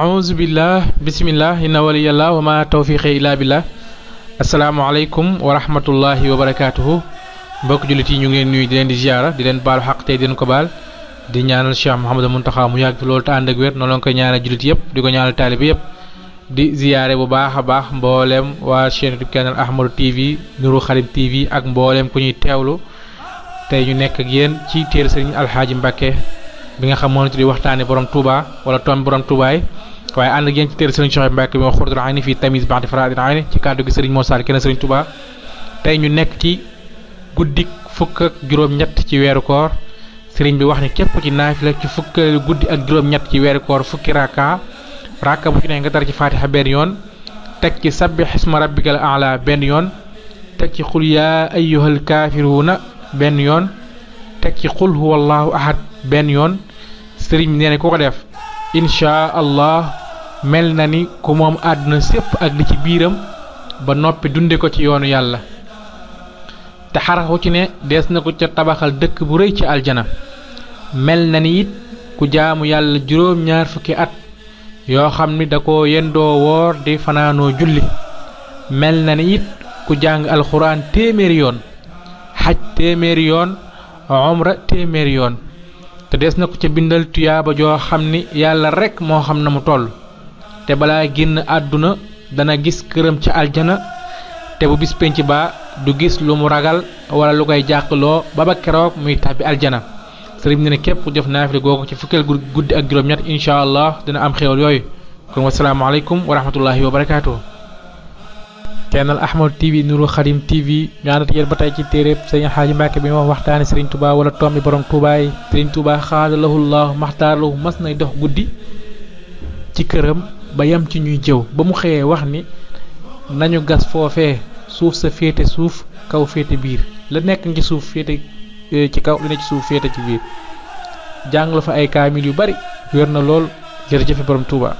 أعوذ بالله بسم الله إن ولي الله وما توفيقي إلا بالله السلام عليكم ورحمة الله وبركاته mbokk jullit yi ñu ngi leen nuyu di leen di ziara di leen baalu xaq tey di leen ko baal di ñaanal Cheikh Mouhamadou Mountakha mu yàgg loolu te ànd ak wér noonu la koy ñaanal jullit yëpp di ko ñaanal taalibe yëpp di ziyaare bu baax a baax mbooleem waa chaîne YouTube Canal Ahmadou TV Nourou Khadim TV ak mbooleem ku ñuy teewlu tey ñu nekk ak yéen ci téere Serigne Alxaaji Mbàkke bi nga xam moo tuddi waxtaane borom Touba wala tomb borom Touba yi waaye ànd ak yéen ci téere Serigne Cheikh Mbàkke bi wax Xurratul Ayni fii Tamiz ba'di Faraa'idil Ayni ci kàddu gi Serigne Mor Sall kenn Serigne Touba tey ñu nekk ci guddik fukk ak juróom-ñett ci weeru koor Serigne bi wax ni képp ci naafila ci fukk guddi ak juróom-ñett ci weeru koor fukki raka bu ci ne nga tar ci Fatiha benn yoon teg ci sabbih isma rabbikal a'la benn yoon teg ci qul yaa ayyuhal kaafiruuna benn yoon teg ci qul huwallahu ahad benn yoon sëriñ bi nee na ku ko def inchaa allah mel na ni ku moom àdduna sépp ak li ci biiram ba noppi dunde ko ci yoonu yàlla te xaraxu ci ne dees na ko ca tabaxal dëkk bu rëy ci aljana mel na ni it ku jaamu yàlla juróom-ñaar fukki at yoo xam ni da ko yendoo woor di fanaanoo julli mel na ni it ku jàng alxuraan téeméeri yoon xaj téeméeri yoon umra téeméeri yoon te des na ko ca bindal tuyaaba joo xam ni yàlla rekk moo xam na mu toll te balaa génn àdduna dana gis këram ca aljana te bu bis penc ba du gis lu mu ragal wala lu koy jàqloo ba ba keroog muy tàbbi aljana sëriñ bi ne képp ku def naafila googu ci fukkeel guddi ak juróom-ñett incha allah dina am xéwal yooyu kon wasalaamaaleykum wa rahmatullahi wa barakaatu. Canal Ahmadou TV Nourou Khadim TV ñu àndat yéen ba tey ci téeréb Sëriñ Alxaaji Mbàkke bi ma waxtaane Sëriñ Touba wala tombi borom Touba yi Sëriñ Touba xaada lahullah maxtaar lahu mas nay dox guddi ci këram ba yem ci ñuy jëw ba mu xëyee wax ni nañu gas foofee suuf sa féete suuf kaw féete biir la nekk ci suuf féete ci kaw li ne ci suuf féete ci biir jàng la fa ay kaamil yu bari wér na lool jërëjëfe borom Touba